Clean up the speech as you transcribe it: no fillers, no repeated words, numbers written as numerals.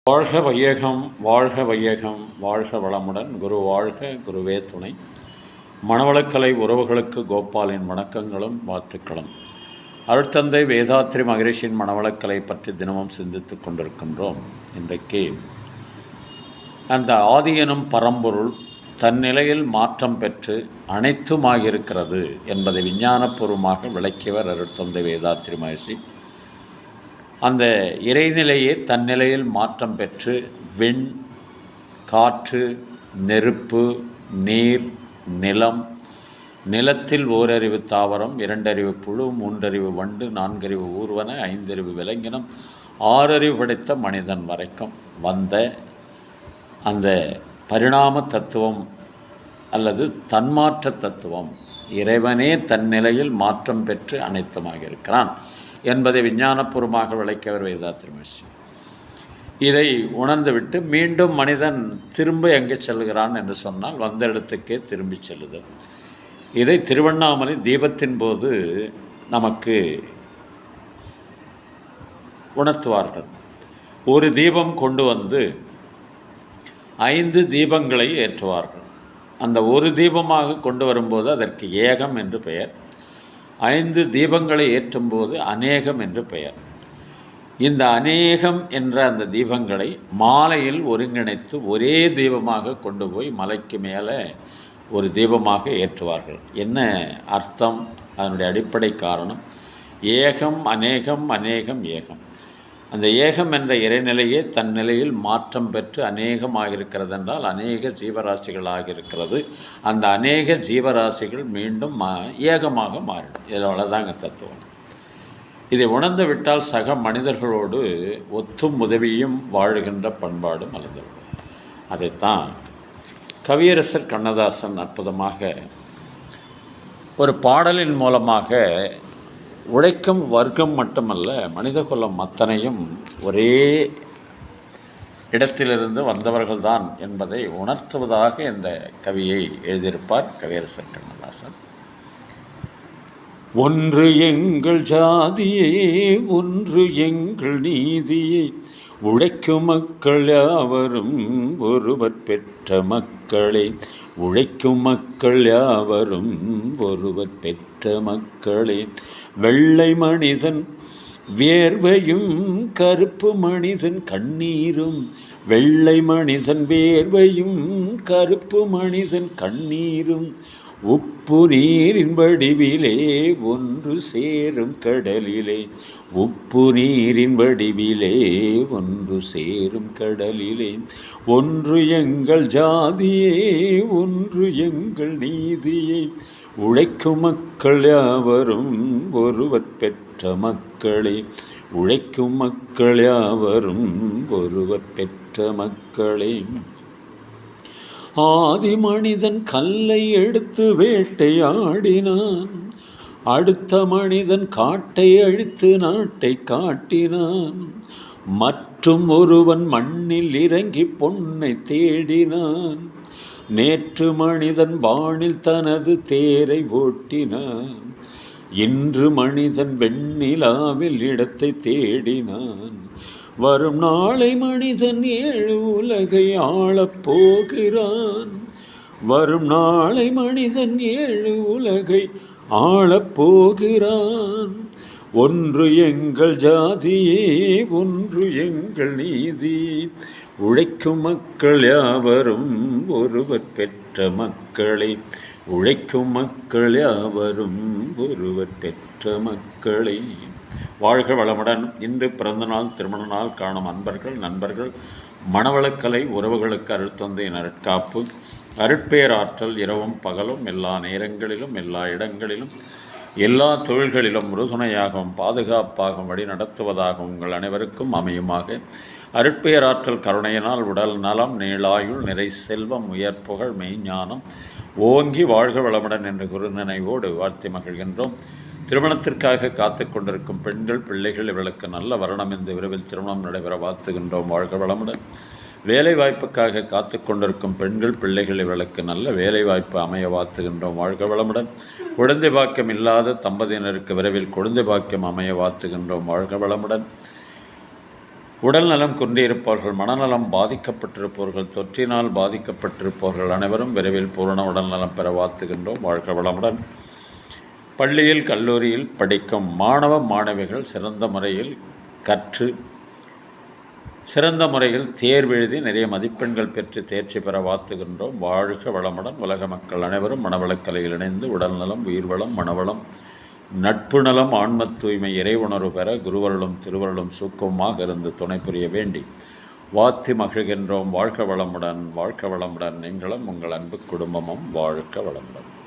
வாழ்க வையகம், வாழ்க வையகம், வாழ்க வளமுடன். குரு வாழ்க, குருவே துணை. மணவளக்கலை உறவுகளுக்கு கோபாலின் வணக்கங்களும் வாழ்த்துக்களும். அருட்தந்தை வேதாத்ரி மகரிஷியின் மணவளக்கலை பற்றி தினமும் சிந்தித்து கொண்டிருக்கின்றோம். இன்றைக்கு அந்த ஆதி எனும் பரம்பொருள் தன்னிலையில் மாற்றம் பெற்று அனைத்துமாகியிருக்கிறது என்பதை விஞ்ஞானபூர்வமாக விளக்கியவர் அருட்தந்தை வேதாத்ரி மகரிஷி. அந்த இறைநிலையே தன்னிலையில் மாற்றம் பெற்று விண், காற்று, நெருப்பு, நீர், நிலம், நிலத்தில் ஓரறிவு தாவரம், 2 அறிவு புழு, 3 அறிவு வண்டு, 4 அறிவு ஊர்வன, 5 அறிவு விலங்கினம், 6 அறிவு படைத்த மனிதன் வரைக்கும் வந்த அந்த பரிணாம தத்துவம் அல்லது தன்மாற்ற தத்துவம், இறைவனே தன்னிலையில் மாற்றம் பெற்று அனைத்துமாக இருக்கிறான் என்பதை விஞ்ஞானபூர்வமாக விளக்கியவர் வேதாத்ரி மகரிஷி. இதை உணர்ந்துவிட்டு மீண்டும் மனிதன் திரும்ப எங்கே செல்கிறான் என்று சொன்னால் வந்த இடத்துக்கே திரும்பி செல்லுதல். இதை திருவண்ணாமலை தீபத்தின் போது நமக்கு உணர்த்துவார்கள். ஒரு தீபம் கொண்டு வந்து 5 தீபங்களை ஏற்றுவார்கள். அந்த ஒரு தீபமாக கொண்டு வரும்போது அதற்கு ஏகம் என்று பெயர். 5 தீபங்களை ஏற்றும்போது அநேகம் என்று பெயர். இந்த அநேகம் என்ற அந்த தீபங்களை மாலையில் ஒருங்கிணைத்து ஒரே தீபமாக கொண்டு போய் மலைக்கு மேலே ஒரு தீபமாக ஏற்றுவார்கள். என்ன அர்த்தம்? அதனுடைய அடிப்படை காரணம் ஏகம், அநேகம், அநேகம், ஏகம். அந்த ஏகம் என்ற இறைநிலையே தன் நிலையில் மாற்றம் பெற்று அநேகமாக இருக்கிறது என்றால் அநேக ஜீவராசிகளாக இருக்கிறது. அந்த அநேக ஜீவராசிகள் மீண்டும் ஏகமாக மாறிடும். இதில் அவ்வளோதாங்க தத்துவம். இதை உணர்ந்து விட்டால் சக மனிதர்களோடு ஒத்தும் உதவியும் வாழுகின்ற பண்பாடு மலர்ந்துவிடும். அதைத்தான் கவியரசர் கண்ணதாசன் அற்புதமாக ஒரு பாடலின் மூலமாக உழைக்கும் வர்க்கம் மட்டுமல்ல, மனித குலம் அத்தனையும் ஒரே இடத்திலிருந்து வந்தவர்கள்தான் என்பதை உணர்த்துவதாக இந்த கவியை எழுதியிருப்பார் கவியரசர் கண்ணதாசன். ஒன்று எங்கள் ஜாதியே, ஒன்று எங்கள் நீதியே, உழைக்கும் மக்கள் யாவரும் ஒருவர் பெற்ற மக்களே, உழைக்கும் மக்கள் யாவரும் ஒருவர் பெற்ற மக்களே, வெள்ளை மனிதன் வேர்வையும் கருப்பு மனிதன் கண்ணீரும், வெள்ளை மனிதன் வேர்வையும் கருப்பு மனிதன் கண்ணீரும், உப்பு நீரின் வடிவிலே ஒன்று சேரும் கடலிலே, உப்பு நீரின் வடிவிலே ஒன்று சேரும் கடலிலே, ஒன்று எங்கள் ஜாதியே, ஒன்று எங்கள் நீதியே, உழைக்கும் மக்கள் யாவரும் ஒருவர் பெற்ற மக்களே, உழைக்கும் மக்கள் யாவரும் ஒருவர் பெற்ற மக்களே. ஆதி மனிதன் கல்லை எடுத்து வேட்டையாடினான், அடுத்த மனிதன் காட்டை அழித்து நாட்டை காட்டினான், மற்றும் ஒருவன் மண்ணில் இறங்கி பொன்னை தேடினான், நேற்று மனிதன் வானில் தனது தேரை ஓட்டினான், இன்று மனிதன் வெண்ணிலாவில் இடத்தை தேடினான், வரும் நாளை மனிதன் 7 உலகை ஆளப் போகிறான், வரும் நாளை மனிதன் 7 உலகை ஆளப் போகிறான், ஒன்று எங்கள் ஜாதியே, ஒன்று எங்கள் நீதி, உழைக்கும் மக்கள் யாவரும் ஒருவர் பெற்ற மக்களே, உழைக்கும் மக்கள் யாவரும் ஒருவர் பெற்ற மக்களே. வாழ்க வளமுடன். இன்று பிறந்தநாள், திருமண நாள் காணும் அன்பர்கள், நண்பர்கள், மணவளக்கலை உறவுகளுக்கு அருட்தந்தையின் அருட்காப்பு, அருட்பேராற்றல் இரவும் பகலும் எல்லா நேரங்களிலும் எல்லா இடங்களிலும் எல்லா தொழில்களிலும் உறுதுணையாகவும் பாதுகாப்பாகவும் வழி நடத்துவதாகவும் உங்கள் அனைவருக்கும் அமையுமாக. அருட்பேராற்றல் கருணையினால் உடல் நலம், நீளாயுள், நிறை செல்வம், உயர்ப்புகழ், மெய்ஞானம் ஓங்கி வாழ்க வளமுடன் என்று குரு நினைவோடு வாழ்த்தி மகிழ்கின்றோம். திருமணத்திற்காக காத்து கொண்டிருக்கும் பெண்கள், பிள்ளைகள் இவர்களுக்கு நல்ல வரணம் இந்த விரைவில் திருமணம் நடைபெற வாழ்த்துகின்றோம். வாழ்க வளமுடன். வேலைவாய்ப்புக்காக காத்து கொண்டிருக்கும் பெண்கள், பிள்ளைகள் இவர்களுக்கு நல்ல வேலைவாய்ப்பு அமைய வாழ்த்துகின்றோம். வாழ்க வளமுடன். குழந்தை பாக்கியம் இல்லாத தம்பதியினருக்கு விரைவில் குழந்தை பாக்கியம் அமைய வாழ்த்துகின்றோம். வாழ்க வளமுடன். உடல் நலம் குன்றியிருப்பவர்கள், மனநலம் பாதிக்கப்பட்டிருப்பவர்கள், தொற்றினால் பாதிக்கப்பட்டிருப்பவர்கள் அனைவரும் விரைவில் பூரண உடல் நலம் பெற வாழ்த்துகின்றோம். வாழ்க வளமுடன். பள்ளியில் கல்லூரியில் படிக்கும் மாணவ மாணவிகள் சிறந்த முறையில் கற்று சிறந்த முறையில் தேர்வெழுதி நிறைய மதிப்பெண்கள் பெற்று தேர்ச்சி பெற வாழ்த்துகின்றோம். வாழ்க வளமுடன். உலக மக்கள் அனைவரும் மனவளக்கலையில் இணைந்து உடல் நலம், உயிர்வளம், மனவளம், நட்பு நலம், ஆன்ம தூய்மை, இறை உணர்வு பெற குருவருளும் திருவருளும் சூக்கமாக இருந்து துணை புரிய வேண்டி வாழ்த்தி மகிழ்கின்றோம். வாழ்க வளமுடன். வாழ்க வளமுடன். நீங்களும் உங்கள் அன்பு குடும்பமும் வாழ்க வளமுடன்.